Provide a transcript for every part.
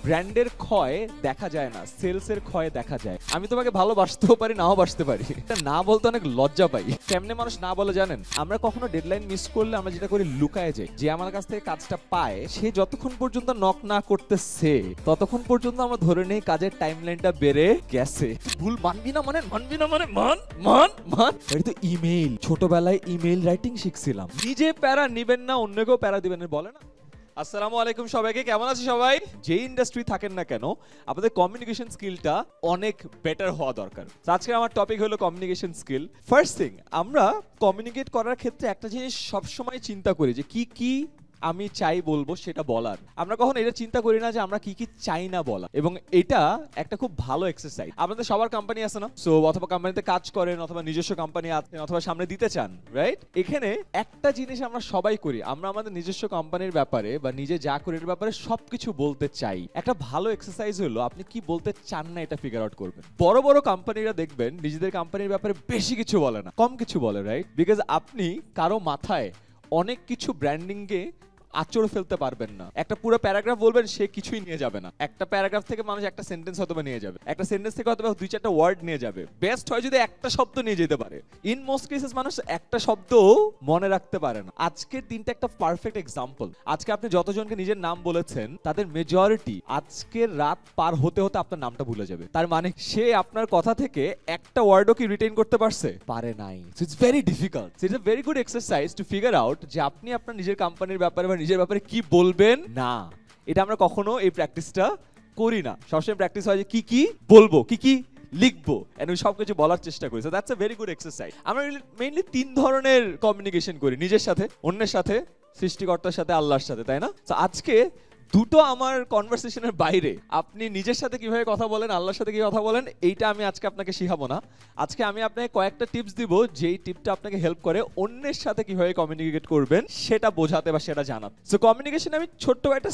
ব্র্যান্ডের ক্ষয় দেখা যায় না, সেলসের ক্ষয় দেখা যায়। আমি তোমাকে ভালোবাসতেও পারি, নাও বাসতে পারি, এটা না বলতে অনেক লজ্জা পাই। কেমনে মানুষ না বলে জানেন? আমরা কখনো ডেডলাইন মিস করলে আমরা যেটা করি, লুকায় যাই। যে আমার কাছ থেকে কাজটা পায়, সে যতক্ষণ পর্যন্ত নক না করতেছে ততক্ষণ পর্যন্ত আমরা ধরে নেই কাজের টাইমলাইনটা বেড়ে গেছে। ভুল মানবি না মানে মান মান মান। এটা তো ইমেইল, ছোটবেলায় ইমেইল রাইটিং শিখছিলাম। নিজে প্যারা নিবেন না, অন্যকেও প্যারা দিবেন না, বলে না। আসসালামু আলাইকুম সবাইকে, কেমন আছে সবাই? যে ইন্ডাস্ট্রি থাকেন না কেন, আপনাদের কমিউনিকেশন স্কিলটা অনেক বেটার হওয়া দরকার। আজকে আমার টপিক হলো কমিউনিকেশন স্কিল। ফার্স্ট থিং, আমরা কমিউনিকেট করার ক্ষেত্রে একটা জিনিস সবসময় চিন্তা করি যে কি আমি চাই বলবো সেটা বলার। আমরা কখনো এটা চিন্তা করি না যে আমরা কি চাই না বলা, এবং এটা একটা খুব ভালো এক্সারসাইজ। আপনাদের সবার কোম্পানি আছে না? সো অথবা কোম্পানিতে কাজ করেন, অথবা নিজস্ব কোম্পানি আছেন, অথবা সামনে দিতে চান, রাইট? এখানে একটা জিনিস আমরা সবাই করি, আমরা আমাদের নিজস্ব কোম্পানির ব্যাপারে বা নিজে যা করি এর ব্যাপারে সবকিছু বলতে চাই। একটা ভালো এক্সারসাইজ হলো আপনি কি বলতে চান না এটা ফিগার আউট করবেন। বড় বড় কোম্পানিরা দেখবেন নিজেদের কোম্পানির ব্যাপারে বেশি কিছু বলে না, কম কিছু বলে, রাইট? বিকজ আপনি কারো মাথায় অনেক কিছু ব্র্যান্ডিংকে আচর ফেলতে পারবেন না। একটা পুরো প্যারাগ্রাফ বলবেন, সে কিছুই নিয়ে যাবে না। একটা প্যারাগ্রাফ থেকে মানুষ একটা সেন্টেন্স হয়তো নিয়ে যাবে, একটা সেন্টেন্স থেকে হয়তো দুই চারটা ওয়ার্ড নিয়ে যাবে। বেস্ট হয় যদি একটা শব্দ নিয়ে যেতে পারে। ইন মোস্ট কেসেস মানুষ একটা শব্দ মনে রাখতে পারে না। আজকের দিনটা একটা পারফেক্ট এক্সাম্পল। আজকে আপনি যতজনকে নিজের নাম বলেছেন তাদের মেজরিটি আজকের রাত পার হতে হতে আপনার নামটা ভুলে যাবে। তার মানে সে আপনার কথা থেকে একটা ওয়ার্ডও কি রিটেইন করতে পারছে? পারে নাই। So it's very difficult. It's a very good exercise to figure out যে আপনি আপনার নিজের কোম্পানির ব্যাপারে বা নিজের ব্যাপারে কি বলবেন না। এটা আমরা কখনো এই প্র্যাকটিসটা করি না। সবসময় প্র্যাকটিস হয় যে কি বলবো, কি লিখবো, এন্ড আমি সবকিছু বলার চেষ্টা করি। So that's a very good exercise. আমরা মেইনলি 3 ধরনের কমিউনিকেশন করি, নিজের সাথে, অন্যের সাথে, সৃষ্টিকর্তার সাথে, আল্লাহর সাথে, তাই না? তো আজকে দুটো আমার কনভারসেশনের বাইরে আপনি নিজের সাথে কিভাবে কথা বলেন, আল্লাহর সাথে কি কথা বলেন, এইটা আমি আজকে আপনাকে শিখাবো না। আজকে আমি আপনাকে কয়েকটা টিপস দিব, যেই টিপটা আপনাকে হেল্প করে অন্যের সাথে কিভাবে কমিউনিকেট করবেন সেটা বোঝাতে বা সেটা জানাতে। সো কমিউনিকেশনে আমি ছোট্ট একটা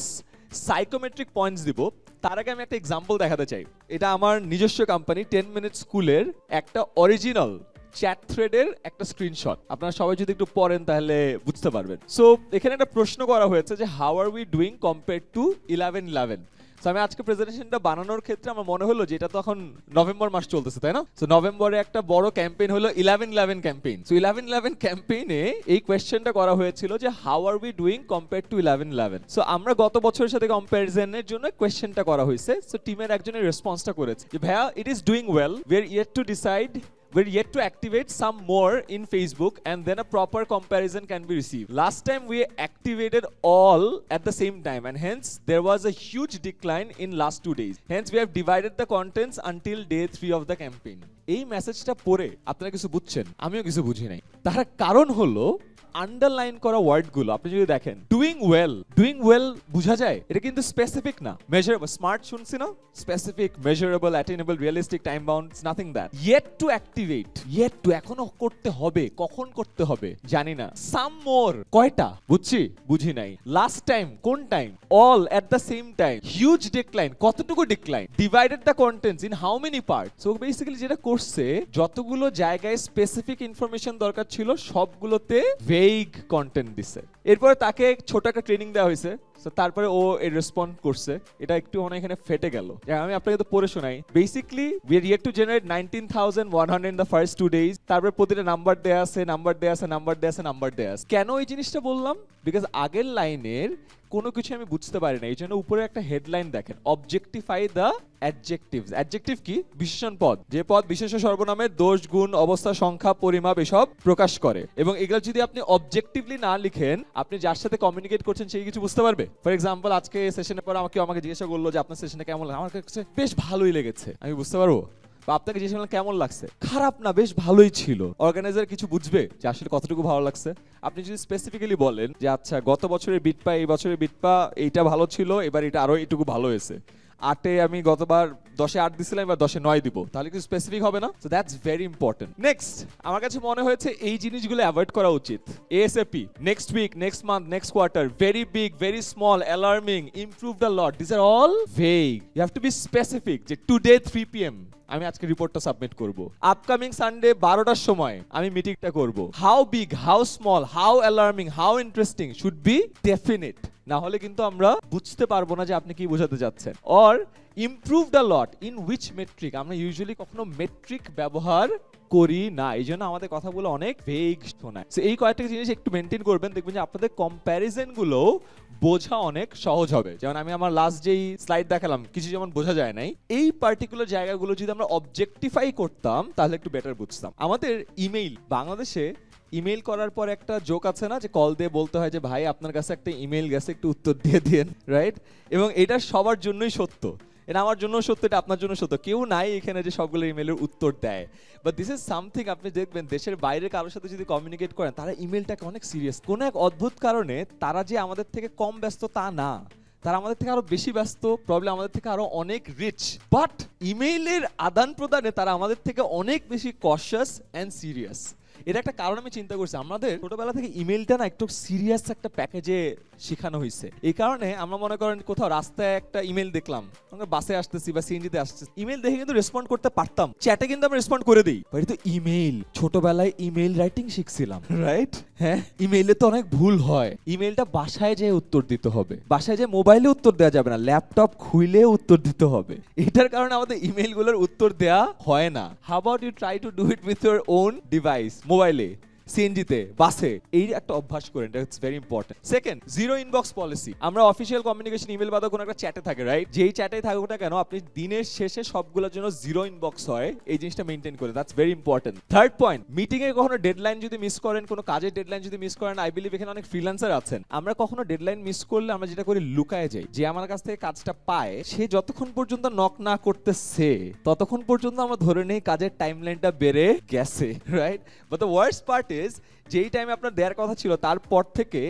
সাইকোমেট্রিক পয়েন্টস দিব। তার আগে আমি একটা এক্সাম্পল দেখাতে চাই। এটা আমার নিজস্ব কোম্পানি 10 মিনিট স্কুলের একটা অরিজিনাল চ্যাট থ্রেডের একটা স্ক্রিনশট। আপনারা সবাই যদি একটু পড়েন তাহলে বুঝতে পারবেন। সো এখানে একটা প্রশ্ন করা হয়েছে যে how are we doing compared two 11/11। So আমি আজকে প্রেজেন্টেশনটা বানানোর ক্ষেত্রে আমার মনে হলো যে এটা তো এখন নভেম্বর মাস চলতেছে, তাই না? সো নভেম্বরে একটা বড় ক্যাম্পেইন হলো 11/11 ক্যাম্পেইন। সো 11/11 ক্যাম্পেইনে এই কোয়েশ্চেনটা করা হয়েছিল যে how are we doing compared two 11/11। So আমরা গত বছরের সাথে কম্প্যারিজনের জন্য কোয়েশ্চেনটা করা হয়েছে। সো টিমের একজনের রেসপন্সটা করেছে যে ভাইয়া, it is doing well, we are yet to decide, we're yet to activate some more in Facebook, and then a proper comparison can be received. Last time we activated all at the same time, and hence there was a huge decline in last 2 days. Hence we have divided the contents until day 3 of the campaign. এই মেসেজটা পড়ে আপনারা কিছু বুঝছেন, আমিও কিছু বুঝি নাই। তার কারণ হলো আন্ডারলাইন করা ওয়ার্ডগুলো আপনি যদি দেখেন, ডুইং ওয়েল বোঝা যায়, এটা কিন্তু স্পেসিফিক না, মেজারেবল। স্মার্ট শুনছি না? Specific, measurable, attainable, realistic, time bound, nothing that. Yet to activate, yet to এখনো করতে হবে, কখন করতে হবে জানি না। সাম মোর, কয়টা বুঝি নাই। লাস্ট টাইম, কোন time? All at the same time. Huge decline, কতটুকু decline? Divided the contents in how many part. So basically যেটা করছে, যতগুলো জায়গায় স্পেসিফিক ইনফরমেশন দরকার ছিল সবগুলোতে ভেগ কন্টেন্ট দিছে। এরপরে তাকে ছোট একটা ট্রেনিং দেওয়া হয়েছে। তারপরে ও এর রেসপন্ড করছে। এটা একটু এখানে ফেটে গেল। আমি আপনাকে তো পড়ে শোনাই। Basically we are yet to generate 19,100 in the first 2 days। তারপরে প্রতিটা নাম্বার দেয়া আছে। কেন এই জিনিসটা বললাম? বিকজ আগের লাইনের কোনো কিছু আমি বুঝতে পারি না, এই জন্য উপরে একটা হেডলাইন দেখেন, অবজেক্টিফাই দ্য অ্যাডজেক্টিভস। অ্যাডজেক্টিভ কি? বিশেষণ পদ, যে পদ বিশেষ্য সর্বনামের দোষ, গুণ, অবস্থা, সংখ্যা, পরিমাপ এসব প্রকাশ করে। এবং এগুলো যদি আপনি অবজেক্টিভলি না লিখেন, আপনি যার সাথে কমিউনিকেট করছেন সেই কিছু বুঝতে পারবে। ফর এক্সাম্পল, আজকে সেশনের পর আমাকে জিজ্ঞাসা করলো যে আপনার সেশনে কেমন লাগে। আমার কাছে বেশ ভালোই লেগেছে। আমি বুঝতে পারবো। বা আপনাকে জিজ্ঞেস করলাম কেমন লাগছে, খারাপ না, বেশ ভালোই ছিল। অর্গানাইজার কিছু বুঝবে যে আসলে কতটুকু ভালো লাগছে। আপনি যদি স্পেসিফিক্যালি বলেন যে আচ্ছা, গত বছরের বিটপা, এই বছরের বিটপা এইটা ভালো ছিল, এবার এটা আরো এইটুকু ভালো হয়েছে। 8-এ আমি গতবার 10-এ 8 দিছিলাম, এবার 10-এ 9 দিব, তাহলে কিছু স্পেসিফিক হবে না? So that's very important. Next, আমার কাছে মনে হয়েছে এই জিনিসগুলো অ্যাভয়েড করা উচিত। ASAP, next week, next month, next quarter, very big, very small, alarming, improved a lot, this are all vague. You have to be specific যে টুডে 3 PM আমি আজকে রিপোর্টটা সাবমিট করব। আপকামিং সানডে 12টার সময় আমি মিটিংটা করব। How big, how small, how alarming, how interesting should be definite. না হলে কিন্তু আমরা বুঝতে পারবো না যে আপনি কি বোঝাতে যাচ্ছেন। Or improved a lot in which metric, আমরা ইউজুয়ালি কখনো মেট্রিক ব্যবহার করি না, এই জন্য আমাদের কথাগুলো অনেক ভেগ শোনায়। সো এই কয়েকটা জিনিস একটু মেনটেন করবেন, দেখবেন যে আপনাদের কম্প্যারিজন গুলো বোঝা অনেক সহজ হবে। যেমন আমি আমার লাস্ট যেই স্লাইড দেখালাম কিছু যেমন বোঝা যায় নাই, এই পার্টিকুলার জায়গাগুলো যদি আমরা অবজেক্টিফাই করতাম তাহলে একটু বেটার বুঝতাম। আমাদের ইমেইল, বাংলাদেশে ইমেইল করার পর একটা জোক আছে না, যে কল দিয়ে বলতে হয় যে ভাই আপনার কাছে একটা ইমেইল গেছে একটু উত্তর দিয়ে দিন, রাইট? এবং এটা সবার জন্যই সত্য, এটা আমার জন্য সত্য, এটা আপনার জন্য সত্য, কেউ নাই এখানে যে সবগুলো ইমেইলের উত্তর দেয়। বাট দিস ইজ সামথিং, আপনি দেখবেন দেশের বাইরে কারোর সাথে যদি কমিউনিকেট করেন তারা ইমেইলটাকে অনেক সিরিয়াস। কোনো এক অদ্ভুত কারণে তারা যে আমাদের থেকে কম ব্যস্ত তা না, তারা আমাদের থেকে আরো বেশি ব্যস্ত, প্রবলেম আমাদের থেকে আরো অনেক রিচ, বাট ইমেইলের আদান প্রদানে তারা আমাদের থেকে অনেক বেশি কশাস এন্ড সিরিয়াস। এটা একটা কারণ আমি চিন্তা করছি, আমাদের ছোটবেলা থেকে ইমেইলটা না একটু সিরিয়াস একটা প্যাকেজে শেখানো হয়েছে। এই কারণে আমরা মনে করেন কোথাও রাস্তায় একটা ইমেইল দেখলাম, আমরা বাসে আসতেছি বা সিএনজিতে আসতেছি, ইমেইল দেখে কিন্তু রেসপন্ড করতে পারতাম, চ্যাটে কিন্তু আমরা রেসপন্ড করে দিই, বাট তো ইমেইল, ছোটবেলায় ইমেইল রাইটিং শিখছিলাম, রাইট? হ্যাঁ, ইমেইলে তো অনেক ভুল হয়। ইমেইলটা বাসায় যেয়ে উত্তর দিতে হবে, বাসায় যে মোবাইলে উত্তর দেওয়া যাবে না, ল্যাপটপ খুলে উত্তর দিতে হবে। এটার কারণে আমাদের ইমেইলগুলোর উত্তর দেওয়া হয় না। How about you try to do it with your own device, মোবাইলে, সিএনজিতে, বাসে, এই একটা অভ্যাস করেন, it's very important. Second, zero inbox policy. আমরা অফিসিয়াল কমিউনিকেশন ইমেল বাদে কোনো একটা চ্যাটে থাকে, রাইট? যেই চ্যাটেই থাকুক না কেন আপনি দিনের শেষে সবগুলোর জন্য জিরো ইনবক্স হয়, এই জিনিসটা মেইনটেইন করে, that's very important. Third point, meeting এ কখনো ডেডলাইন যদি মিস করেন, কোনো কাজের ডেডলাইন যদি মিস করেন, আই বিলিভ এখানে অনেক ফ্রিল্যান্সার আছেন, আমরা কখনো ডেডলাইন মিস করলে আমরা যেটা করি লুকায় যাই, যে আমার কাছ থেকে কাজটা পায় সে যতক্ষণ পর্যন্ত নক না করতেছে ততক্ষণ পর্যন্ত আমরা ধরে নেই কাজের টাইমলাইনটা বেড়ে গেছে, right? But the worst part is, যেই টাইমে আপনার দেওয়ার কথা ছিল তারপর থেকে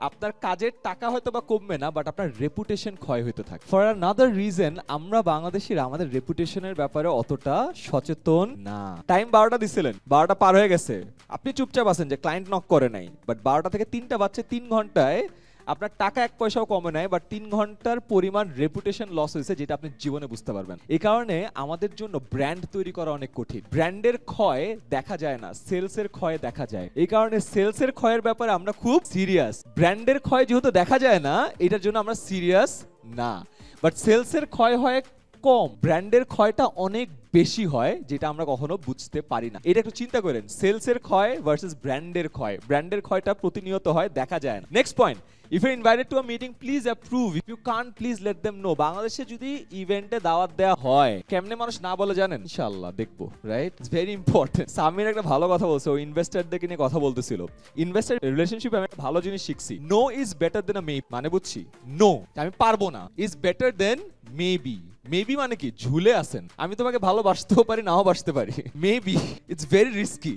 আপনার কাজের টাকা হয়তো বা কমবে না, বাট আপনার রেপুটেশন ক্ষয় হতে থাকে। ফর আনাদার রিজন, আমরা বাংলাদেশিরা আমাদের রেপুটেশনের ব্যাপারে অতটা সচেতন না। টাইম 12টা দিছিলেন, 12টা পার হয়ে গেছে, আপনি চুপচাপ আছেন যে ক্লায়েন্ট নক করে নাই, বাট 12টা থেকে 3টা বাজছে, 3 ঘন্টায় আপনার টাকা 1 পয়সাও কমে নাই, বাট 3 ঘন্টার পরিমাণ রেপুটেশন লস হয়েছে, যেটা আপনি জীবনে বুঝতে পারবেন। এই কারণে আমাদের জন্য ব্র্যান্ড তৈরি করা অনেক কঠিন। ব্র্যান্ডের ক্ষয় দেখা যায় না, সেলসের ক্ষয় দেখা যায়। এই কারণে সেলসের ক্ষয়ের ব্যাপারে আমরা খুব সিরিয়াস। ব্র্যান্ডের ক্ষয় যেহেতু দেখা যায় না, এটার জন্য আমরা সিরিয়াস না। বাট সেলসের ক্ষয় হয় কম, ব্র্যান্ডের ক্ষয়টা অনেক বেশি হয়, যেটা আমরা কখনো বুঝতে পারি না। এটা একটু চিন্তা করেন, সেলসের ক্ষয় ভার্সেস ব্র্যান্ডের ক্ষয়। ব্র্যান্ডের ক্ষয়টা প্রতিনিয়ত হয়, দেখা যায় না। Next point, if you're invited to a meeting please approve, if you can't please let them know। বাংলাদেশে যদি ইভেন্টে দাওয়াত দেওয়া হয় কেমনে মানুষ না বলে জানেন? ইনশাআল্লাহ দেখবো, right? It's very important. Samir একটা ভালো কথা বলছে, ও ইনভেস্টরদেরকে নিয়ে কথা বলতেছিল। ইনভেস্টর রিলেশনশিপে আমি একটা ভালো জিনিস শিখছি, নো ইজ বেটার দেন আ মে, মানে বুঝছি নো আমি পারবো না, is better then maybe. Maybe মানে কি? ঝুলে আছেন, আমি তোমাকে ভালোবাসতেও পারি নাও বাসতে পারি, মেবি। ইটস ভেরি রিস্কি,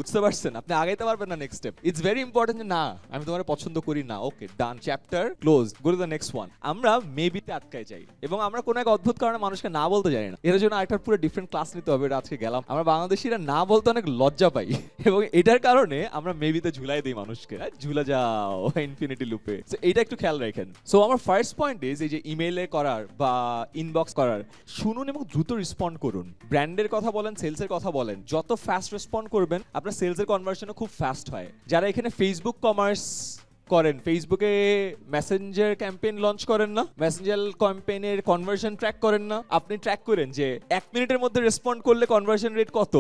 বুঝতে পারছেন? আপনি আগাইতে পারবেন না next step. It's very important যে না আমি তোমার পছন্দ করি না, okay done, chapter close, go to the next one. আমরা মেবিতে আটকায় যাই এবং আমরা কোনো এক অদ্ভুত কারণে মানুষকে না বলতে জানি না। এর জন্য আরেকটা পুরো ডিফারেন্ট ক্লাস নিতে হবে, এটা আজকে গেলাম। আমরা বাংলাদেশিরা না বলতে অনেক লজ্জা পাই এবং এটার কারণে আমরা মেবিতে ঝুলাই দিই মানুষকে, ঝুলা যাও ইনফিনিটি লুপে। সো এইটা একটু খেয়াল রাখেন। সো আমার ফার্স্ট পয়েন্ট ইজ, এই যে ইমেইলে করার বা ইনবক্স করার, শুনুন এবং দ্রুত রেসপন্ড করুন। ব্র্যান্ডের কথা বলেন, সেলসের কথা বলেন, যত ফাস্ট রেসপন্ড করবেন আপনার সেলসের কনভার্সনও খুব ফাস্ট হয়। যারা এখানে ফেসবুক কমার্স করেন, ফেসবুকে মেসেঞ্জার ক্যাম্পেইন লঞ্চ করেন না, মেসেঞ্জার ক্যাম্পেইনের কনভার্সন ট্র্যাক করেন না, আপনি ট্র্যাক করেন যে 1 মিনিটের মধ্যে রেসপন্ড করলে কনভার্সন রেট কত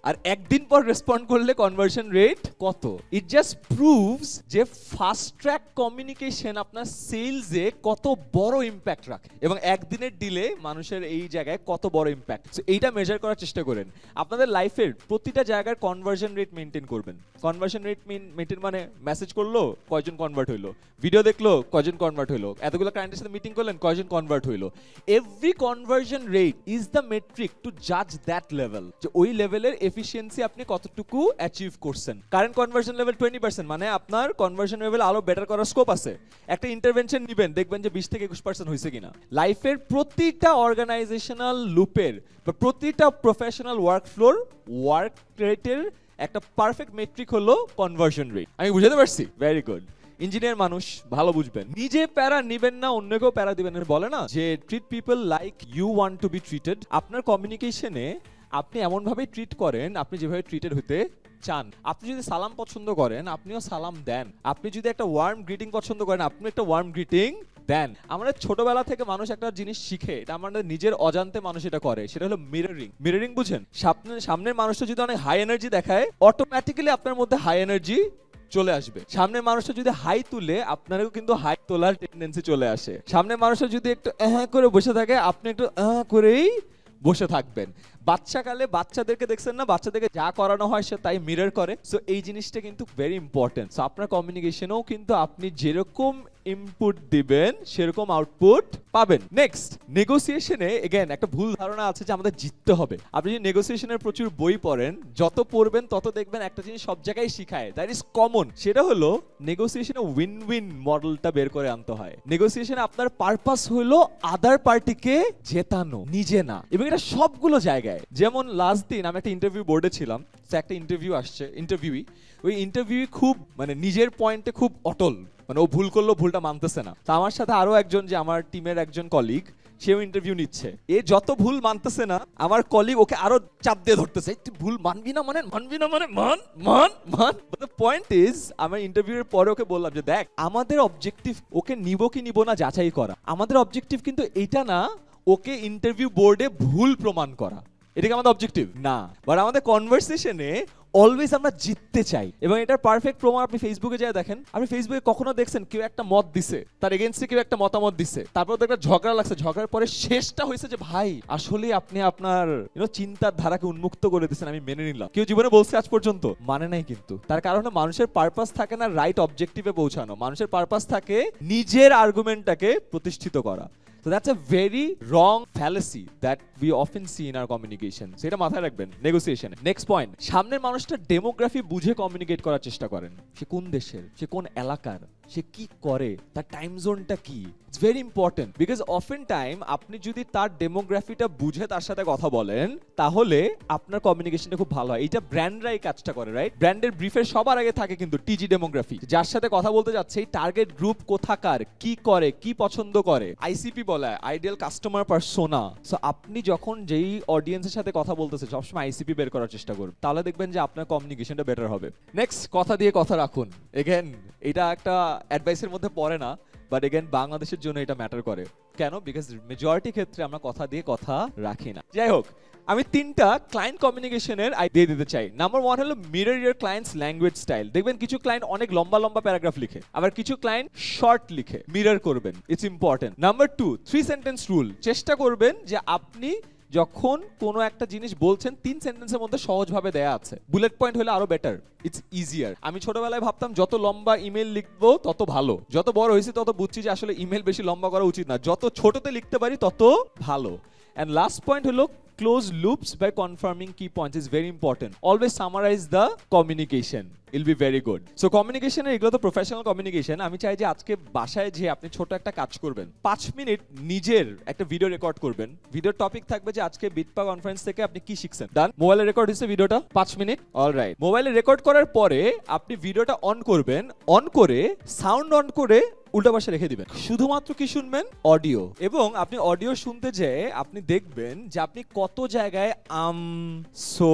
আর একদিন পর রেসপন্ড করলে কনভার্সন রেট কত। ইট জাস্ট প্রুভস যে ফাস্ট ট্র্যাক কমিউনিকেশন আপনার সেলসে কত বড় ইম্প্যাক্ট রাখে এবং একদিনের ডিলে মানুষের এই জায়গায় কত বড় ইম্প্যাক্ট। সো এইটা মেজার করার চেষ্টা করেন। আপনাদের লাইফের প্রতিটা জায়গার কনভার্সন রেট মেনটেন করবেন। কনভার্সন রেট মেনটেন মানে মেসেজ করলো কয়জন কনভার্ট হইলো, ভিডিও দেখলো কয়জন কনভার্ট হইলো, এতগুলো ক্লায়েন্টের সাথে মিটিং করলেন কয়জন কনভার্ট হইলো। Every conversion rate is the metric to জাজ দ্যাট লেভেল, যে ওই লেভেলের এফিসিয়েন্সি আপনি কতটুকু অ্যাচিভ করছেন। কারেন্ট কনভার্সন লেভেল 20%, মানে আপনার কনভার্সন লেভেল আরো বেটার করার স্কোপ আছে। একটা ইন্টারভেনশন নেবেন, দেখবেন যে 20 থেকে 21% হয়েছে কিনা। লাইফের প্রতিটা অর্গানাইজেশনাল লুপের বা প্রতিটা প্রফেশনাল ওয়ার্ক ফ্লোর ওয়ার্ক রেটের একটা পারফেক্ট মেট্রিক হলো কনভার্সন রেট। আমি বুঝাতে পারছি? Very good. ইঞ্জিনিয়ার মানুষ ভালো বুঝবেন। নিজে প্যারা নিবেন না, অন্যকেও প্যারা দিবেন না। বলে না যে treat people like you want to be treated. আপনার কমিউনিকেশনে আপনি এমন ভাবে ট্রিট করেন আপনি যেভাবে ট্রিটেড হতে চান। আপনি যদি সালাম পছন্দ করেন আপনিও সালাম দেন, আপনি যদি একটা ওয়ার্ম গ্রিটিং পছন্দ করেন আপনিও একটা ওয়ার্ম গ্রিটিং দেন। আমাদের ছোটবেলা থেকে মানুষ একটা জিনিস শিখে, এটা আমাদের নিজের অজান্তে মানুষ এটা করে, সেটা হলো মিররিং। মিররিং বুঝেন? সামনের মানুষটা যদি অনেক হাই এনার্জি দেখায় অটোমেটিক্যালি আপনার মধ্যে হাই এনার্জি চলে আসবে। সামনের মানুষটা যদি হাই তুলে আপনারও কিন্তু হাই তোলার টেন্ডেন্সি চলে আসে। সামনের মানুষটা যদি একটু করে বসে থাকে আপনি একটু করেই বসে থাকবেন। বাচ্চাকালে বাচ্চাদেরকে দেখছেন না, বাচ্চাদেরকে যা করানো হয় সে তাই মিরর করে। সো এই জিনিসটা কিন্তু ভেরি ইম্পর্টেন্ট। সো আপনার কমিউনিকেশনেও কিন্তু আপনি যেরকম ইনপুট দিবেন সেরকম আউটপুট পাবেন। নেক্সট, নেগোসিয়েশনে এগেন একটা ভুল ধারণা আছে যে আমাদের জিততে হবে। আপনি যদি নেগোসিয়েশনের প্রচুর বই পড়েন, যত পড়বেন তত দেখবেন একটা জিনিস সব জায়গায় শিখায়, দ্যাট ইজ কমন। সেটা হলো নেগোসিয়েশনে উইন উইন মডেলটা বের করে আনতে হয়। নেগোসিয়েশনে আপনার পারপাস হলো আদার পার্টিকে জেতানো, নিজে না। এবং এটা সবগুলো জায়গায়। যেমন লাস্ট দিন আমি একটা ইন্টারভিউ বোর্ডে ছিলাম, একটা ইন্টারভিউ আসছে, ইন্টারভিউই ওই ইন্টারভিউ খুব মানে নিজের পয়েন্টে খুব অটল, মানে ও ভুল করলো, ভুলটা মানতেছে না। তো আমার সাথে আরো একজন যে আমার টিমের একজন কলিগ, সেও ইন্টারভিউ নিচ্ছে। এ যত ভুল মানতেছে না আমার কলিগ ওকে আরো চাপ দিয়ে ধরতেছে, তুই ভুল মানবি না মানে মান মান মান। দ্য পয়েন্ট ইজ আমার ইন্টারভিউর পরে ওকে বললাম যে দেখ, আমাদের অবজেক্টিভ ওকে নিব কি নিব না যাচাই করা। আমাদের অবজেক্টিভ কিন্তু এটা না ওকে ইন্টারভিউ বোর্ডে ভুল প্রমাণ করা, এটা কি আমাদের অবজেক্টিভ না। বাট আমাদের কনভারসেশনে অলওয়েজ আমরা জিততে চাই। এবং এটার পারফেক্ট প্রমাণ আপনি ফেসবুকে যায় দেখেন। আপনি ফেসবুকে কখনো দেখছেন কেউ একটা মত দিছে, তার এগেইনস্টে কেউ একটা মতামত দিছে, তারপর তো একটা ঝগড়া লাগছে, ঝগড়ার পরে শেষটা হয়েছে যে ভাই আসলে আপনি আপনার চিন্তার ধারাকে উন্মুক্ত করে দিয়েছেন, আমি মেনে নিলাম। কেউ জীবনে বলছে আজ পর্যন্ত? মানে নাই কিন্তু। তার কারণে মানুষের পারপাস থাকে না রাইট অবজেক্টিভে পৌঁছানো, মানুষের পারপাস থাকে নিজের আর্গুমেন্টটাকে প্রতিষ্ঠিত করা। So that's a very wrong fallacy that we often see in our communication. So এটা মাথায় রাখবেন নেগোসিয়েশনে। নেক্সট পয়েন্ট, সামনের মানুষটা ডেমোগ্রাফি বুঝে কমিউনিকেট করার চেষ্টা করেন। সে কোন দেশের, সে কোন এলাকার, সে কি করে, তার টাইম জোনটা কি। It's very important because often time আপনি যদি তার ডেমোগ্রাফিটা বুঝে তার সাথে কথা বলেন তাহলে আপনার কমিউনিকেশনটা খুব ভালো হয়। এটা ব্র্যান্ডরাই কাজটা করে, রাইট? ব্র্যান্ডের ব্রিফের সবার আগে থাকে কিন্তু টিজি ডেমোগ্রাফি, যার সাথে কথা বলতে যাচ্ছে এই টার্গেট গ্রুপ কোথাকার, কি করে, কি পছন্দ করে, আইসিপি বলা হয় আইডিয়াল কাস্টমার পারসোনা। সো আপনি যখন যেই অডিয়েন্সের সাথে কথা বলতেছে সবসময় আইসিপি বের করার চেষ্টা করুন, তাহলে দেখবেন যে আপনার কমিউনিকেশনটা বেটার হবে। নেক্সট, কথা দিয়ে কথা রাখুন। এগেন এটা একটা অ্যাডভাইসের মধ্যে পড়ে না, বাট এগেন বাংলাদেশের জন্য এটা ম্যাটার করে। কেন? বিকজ মেজরিটি ক্ষেত্রে আমরা কথা দিয়ে কথা রাখি না। যাই হোক, আমি 3টা ক্লায়েন্ট কমিউনিকেশনের আইডিয়া দিতে চাই। নাম্বার 1 হলো mirror your clients language style. দেখবেন কিছু ক্লায়েন্ট অনেক লম্বা লম্বা প্যারাগ্রাফ লিখে, আবার কিছু ক্লায়েন্ট শর্ট লিখে। মিরর করবেন, it's important. Number 2, 3 sentence rule. চেষ্টা করবেন যে আপনি যখন কোনো একটা জিনিস বলছেন 3 সেন্টেন্সের মধ্যে সহজভাবে দেয়া আছে। বুলেট পয়েন্ট হলে আরো বেটার, ইটস ইজিয়ার। আমি ছোটবেলায় ভাবতাম যত লম্বা ইমেল লিখবো তত ভালো, যত বড় হয়েছে তত বুঝছি যে আসলে ইমেল বেশি লম্বা করা উচিত না, যত ছোটতে লিখতে পারি তত ভালো। এন্ড লাস্ট পয়েন্ট হলো close loops by confirming key points is very important. Always summarize the communication. It'll be very good. So communication এগুলো তো প্রফেশনাল কমিউনিকেশন। আমি চাই যে আজকে বাসায় যে আপনি ছোট একটা কাজ করবেন, 5 মিনিট নিজের একটা ভিডিও রেকর্ড করবেন। ভিডিওর টপিক থাকবে যে আজকে বিটপা কনফারেন্স থেকে আপনি কি শিখছেন। ডান? মোবাইলে রেকর্ড হয়েছে ভিডিওটা 5 মিনিট। অলরাইট, মোবাইলে রেকর্ড করার পরে আপনি ভিডিওটা অন করবেন, অন করে সাউন্ড অন করে উল্টা পাশে রেখে দিবেন। শুধুমাত্র কি শুনবেন? অডিও। এবং আপনি অডিও শুনতে যেয়ে আপনি দেখবেন যে আপনি কত জায়গায় সো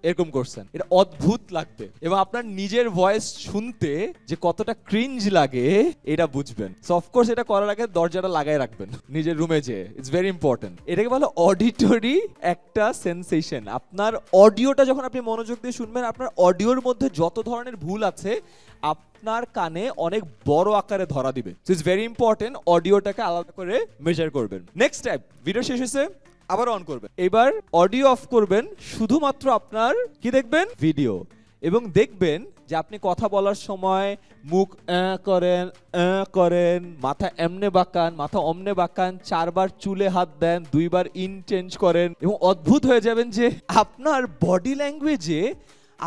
এরকম করছেন, এটা অদ্ভুত লাগবে। এবং আপনার নিজের ভয়েস শুনতে যে কতটা ক্রিঞ্জ লাগে এটা বুঝবেন। সো অফকোর্স এটা করার আগে দরজাটা লাগাই রাখবেন নিজের রুমে যে, ইটস ভেরি ইম্পর্টেন্ট। এটাকে বলে অডিটরি একটা সেন্সেশন। আপনার অডিওটা যখন আপনি মনোযোগ দিয়ে শুনবেন, আপনার অডিওর মধ্যে যত ধরনের ভুল আছে আপনার কানে অনেক বড় আকারে ধরা দিবে। সো ইটস ভেরি ইম্পর্টেন্ট অডিওটাকে আলাদা করে মেজার করবেন। নেক্সট স্টেপ, ভিডিও শেষ হয়েছে, আবার অন করবেন। এবার অডিও অফ করবেন, শুধুমাত্র আপনার কি দেখবেন? ভিডিও। এবং দেখবেন যে আপনি কথা বলার সময় মুখ করেন, করেন, মাথা এমনে বাঁকান, মাথা অমনে বাঁকান, 4 বার চুলে হাত দেন, 2 বার ইন চেঞ্জ করেন, এবং অদ্ভুত হয়ে যাবেন যে আপনার বডি ল্যাঙ্গুয়েজে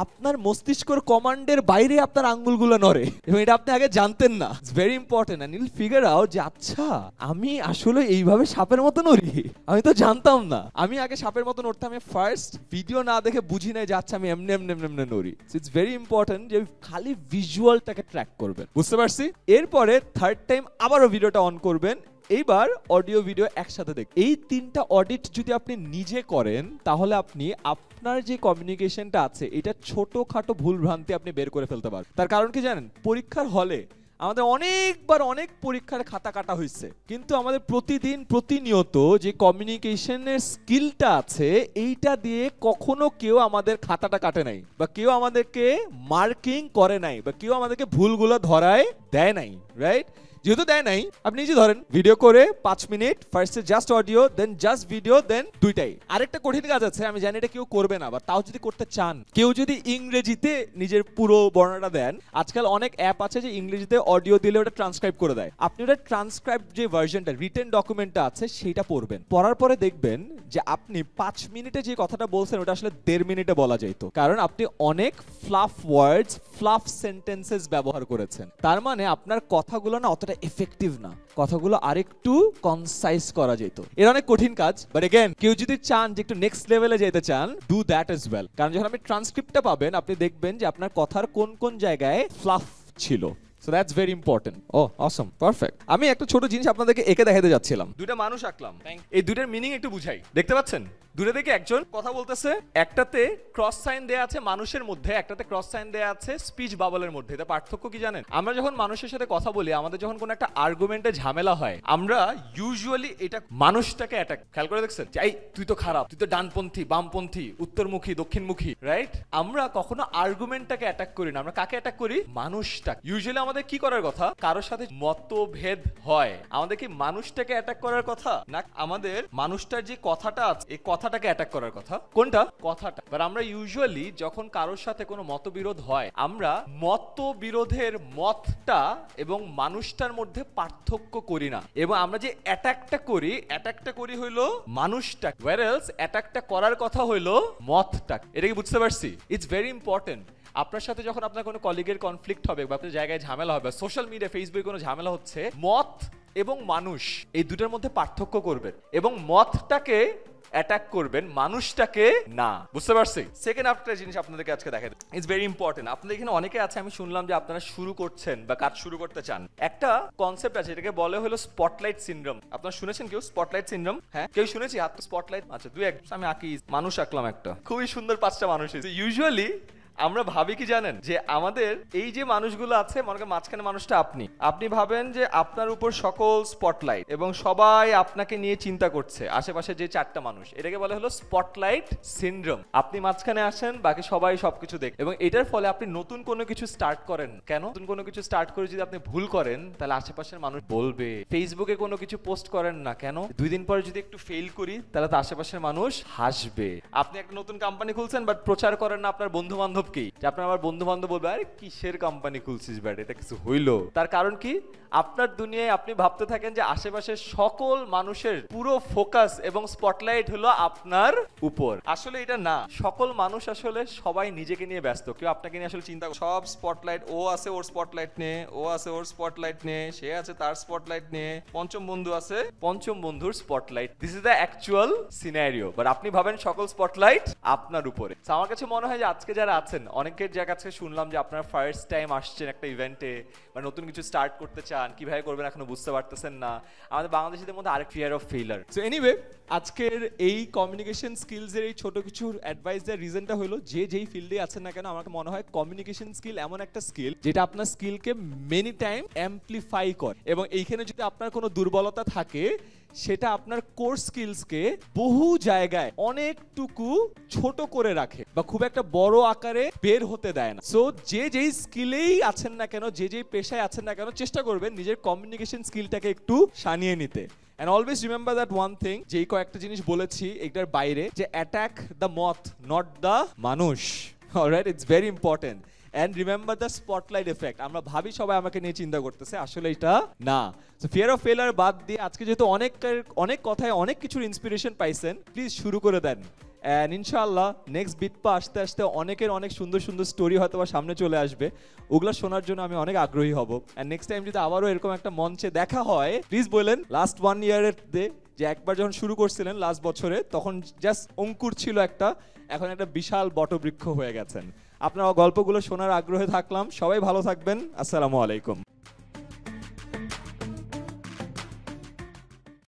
আপনার মস্তিষ্কর কমান্ডের বাইরে আপনার আঙ্গুলগুলো নড়ে, এবং এটা আপনি আগে জানতেন না। It's very important and you'll figure out যে আচ্ছা আমি আসলে এইভাবে সাপের মতো নড়ি, আমি তো জানতাম না। আমি আগে সাপের মতো নড়তাম, আমি ফার্স্ট ভিডিও না দেখে বুঝি নাই যে আচ্ছা আমি এমনি এমনি এমনি নড়ি। ইটস ভেরি ইম্পর্টেন্ট যে খালি ভিজুয়ালটাকে ট্র্যাক করবেন, বুঝতে পারছি? এরপরে থার্ড টাইম আবারও ভিডিওটা অন করবেন, এইবার অডিও ভিডিও একসাথে দেখ। এই 3টা অডিট যদি আপনি নিজে করেন তাহলে আপনি আপনার যে কমিউনিকেশনটা আছে এটা ছোটখাটো ভুলভ্রান্তি আপনি বের করে ফেলতে পারবেন। তার কারণ কি জানেন, পরীক্ষার হলে আমাদের অনেকবার অনেক পরীক্ষার খাতা কাটা হয়েছে, কিন্তু আমাদের প্রতিদিন প্রতিনিয়ত যে কমিউনিকেশনের স্কিলটা আছে এইটা দিয়ে কখনো কেউ আমাদের খাতাটা কাটে নাই, বা কেউ আমাদেরকে মার্কিং করে নাই, বা কেউ আমাদেরকে ভুলগুলো ধরায় দেয় নাই, রাইট? যেহেতু দেয় নাই, আপনি নিজে ধরেন ভিডিও করে 5 মিনিট, ফার্স্টে জাস্ট অডিও, দেন জাস্ট ভিডিও, দেন দুইটাই। আরেকটা কঠিন কাজ আছে, আমি জানি এটা কেউ করবে না, বা তাও যদি করতে চান, কেউ যদি ইংরেজিতে নিজের পুরো বর্ণনাটা দেন, আজকাল অনেক অ্যাপ আছে যে ইংরেজিতে অডিও দিলে ওটা ট্রান্সক্রাইব করে দেয়। আপনি ওটা ট্রান্সক্রাইব যে ভার্সনটা, রিটেন ডকুমেন্টটা আছে সেইটা পড়বেন। পড়ার পরে দেখবেন যে আপনি 5 মিনিটে যে কথাটা বলছেন ওটা আসলে 1.5 মিনিটে বলা যেত, কারণ আপনি অনেক ফ্লাফ ওয়ার্ডস, ফ্লাফ সেন্টেন্সেস ব্যবহার করেছেন। তার মানে আপনার কথাগুলো না অতটা এফেক্টিভ না, কথাগুলো আরেকটু কনসাইজ করা যেত। এর অনেক কঠিন কাজ, বাট এগেন কেউ যদি চান যে একটু নেক্সট লেভেলে যেতে চান, ডু দ্যাট এজ ওয়েল। কারণ যখন আপনি ট্রান্সক্রিপ্টটা পাবেন আপনি দেখবেন যে আপনার কথার কোন কোন জায়গায় ফ্লাফ ছিল। So that's very important. Oh, awesome. Perfect. আমি একটা ছোট জিনিস আপনাদেরকে এঁকে দেখাতে যাচ্ছিলাম। দুইটা মানুষ আঁকলাম। এই দুইটার মিনিং একটু বুঝাই। দেখতে পাচ্ছেন? দূরে থেকে একজন কথা বলতেছে, একটাতে ক্রস সাইন দেয়া আছে মানুষের মধ্যে, একটাতে ক্রস সাইন দেয়া আছে স্পিচ বাবলের মধ্যে। এটা পার্থক্য কি জানেন? আমরা যখন মানুষের সাথে কথা বলি, আমাদের যখন কোনো একটা আর্গুমেন্টে ঝামেলা হয়, আমরা ইউজুয়ালি এটা মানুষটাকে অ্যাটাক, খেয়াল করে দেখছেন? এই তুই তো খারাপ, তুই তো ডানপন্থী, বামপন্থী, উত্তরমুখী, দক্ষিণমুখী, রাইট? আমরা কখনো আর্গুমেন্টটাকে অ্যাটাক করি না, আমরা কাকে অ্যাটাক করি? মানুষটা। ইউজুয়ালি আমাদের কি করার কথা? কারোর সাথে মতভেদ হয়, আমাদের কি মানুষটাকে অ্যাটাক করার কথা, না আমাদের মানুষটার যে কথাটা আছে এই কথাটাকে অ্যাটাক করার কথা? কোনটা? কথাটা। বাট আমরা ইউজুয়ালি যখন কারোর সাথে কোনো মতবিরোধ হয়, আমরা মতবিরোধের মতটা এবং মানুষটার মধ্যে পার্থক্য করি না, এবং আমরা যে অ্যাটাকটা করি হইলো মানুষটা, whereas অ্যাটাকটা করার কথা হইলো মতটা। এটা কি বুঝতে পারছি? It's very important. আপনার সাথে যখন আপনার কোনো কলিগের কনফ্লিক্ট হবে, বা আপনার জায়গায় ঝামেলা হবে, সোশ্যাল মিডিয়া, ফেসবুকে কোনো ঝামেলা হচ্ছে, মত এবং মানুষ এই দুটোর মধ্যে পার্থক্য করবেন, এবং মতটাকে অ্যাটাক করবেন, মানুষটাকে না। বুঝতে পারছি? সেকেন্ড আফটার জিনিস আপনাদেরকে আজকে দেখাই, ইটস ভেরি ইম্পর্টেন্ট। আপনাদের এখানে অনেকে আছে, আমি শুনলাম যে আপনারা শুরু করছেন বা কাজ শুরু করতে চান। একটা কনসেপ্ট আছে, এটাকে বলে হলো স্পটলাইট সিনড্রোম। আপনারা শুনেছেন কেউ স্পটলাইট সিনড্রোম? হ্যাঁ, কেউ শুনেছি? হাত স্পটলাইট। আচ্ছা, দুই এক আমি আঁকি, মানুষ আঁকলাম একটা খুবই সুন্দর 5টা মানুষ। ইউজুয়ালি আমরা ভাবি কি জানেন, যে আমাদের এই যে মানুষগুলো আছে, মনে করেন মাঝখানে মানুষটা আপনি ভাবেন যে আপনার উপর সকল স্পটলাইট, এবং সবাই আপনাকে নিয়ে চিন্তা করছে, আশেপাশে যে 4টা মানুষ, এটাকে বলে হলো স্পটলাইট সিনড্রোম। আপনি মাঝখানে আসেন, বাকি সবাই সবকিছু দেখ, এবং এটার ফলে আপনি নতুন কোনো কিছু স্টার্ট করেন, কেন? নতুন কোনো কিছু স্টার্ট করে যদি আপনি ভুল করেন, তাহলে আশেপাশের মানুষ বলবে। ফেসবুকে কোনো কিছু পোস্ট করেন না, কেন? 2 দিন পরে যদি একটু ফেল করি, তাহলে তো আশেপাশের মানুষ হাসবে। আপনি একটা নতুন কোম্পানি খুলছেন, বাট প্রচার করেন না আপনার বন্ধু বান্ধব কি, যে আপনার আমার বন্ধু বান্ধব বলবে, আরে কিসের কোম্পানি খুলছিস ব্যাট, এটা কিছু হইলো? তার কারণ কি? আপনার দুনিয়ায় আপনি ভাবতে থাকেন যে আশেপাশের সকল মানুষের পুরো ফোকাস এবং স্পটলাইট হলো আপনার উপর। আসলে এটা না, সকল মানুষ আসলে সবাই নিজেকে নিয়ে ব্যস্ত, কেউ আপনাকে নিয়ে আসলে চিন্তা করে। সব স্পটলাইট, ও আছে ওর স্পটলাইট নিয়ে, ও আছে ওর স্পটলাইট নিয়ে, সে আছে তার স্পটলাইট নিয়ে, পঞ্চম বন্ধু আছে পঞ্চম বন্ধুর spotlight. This is the actual scenario. But আপনি ভাবেন সকল স্পটলাইট আপনার উপরে। আমার কাছে মনে হয় যে আজকে যারা আছেন, অনেকের জায়গা কাছে শুনলাম যে আপনারা ফার্স্ট টাইম আসছেন একটা ইভেন্টে, বা নতুন কিছু স্টার্ট করতে চান, কিভাবে করবেন এখনো বুঝতে পারতেছেন না। আমাদের বাংলাদেশিদের মধ্যে আরেক fear of failure. So anyway, আজকের এই কমিউনিকেশন স্কিলসের এই ছোট কিছু অ্যাডভাইস দেওয়ার রিজনটা হলো, যে যেই ফিল্ডে আছেন না কেন, আমাকে মনে হয় কমিউনিকেশন স্কিল এমন একটা স্কিল যেটা আপনার স্কিলকে মেনি টাইম অ্যাম্পলিফাই করে, এবং এইখানে যদি আপনার কোনো দুর্বলতা থাকে, সেটা আপনার কোর স্কিলসকে বহু জায়গায় অনেকটুকু ছোট করে রাখে, বা খুব একটা বড় আকারে বের হতে দেয় না। সো যে যেই স্কিলেই আছেন না কেন, যে যেই পেশায় আছেন না কেন, চেষ্টা করবেন নিজের কমিউনিকেশন স্কিলটাকে একটু সানিয়ে নিতে। And always remember that one thing, যেই কয়েকটা জিনিস বলেছি এটার বাইরে, যে attack the moth, not the মানুষ। Alright, it's very important. And remember the spotlight effect. আমরা ভাবি সবাই আমাকে নিয়ে চিন্তা করতেছে, আসলে এটা না। সো ফিয়ার অফ ফেলার বাদ দিয়ে আজকে যেহেতু অনেক কথায় অনেক কিছুর ইন্সপিরেশন পাইছেন, প্লিজ শুরু করে দেন। অ্যান্ড ইনশাআল্লাহ নেক্সট বিটপা আসতে আসতে অনেকের অনেক সুন্দর সুন্দর স্টোরি হয়তো বা সামনে চলে আসবে, ওগুলো শোনার জন্য আমি অনেক আগ্রহী হব। অ্যান্ড নেক্সট টাইম যদি আবারও এরকম একটা মঞ্চে দেখা হয়, প্লিজ বলেন লাস্ট 1 ইয়ারের যে একবার যখন শুরু করছিলেন লাস্ট বছরে, তখন জাস্ট অঙ্কুর ছিল একটা, এখন একটা বিশাল বটবৃক্ষ হয়ে গেছেন। আপনার গল্পগুলো শোনার আগ্রহে থাকলাম। সবাই ভালো থাকবেন। আসসালামু আলাইকুম।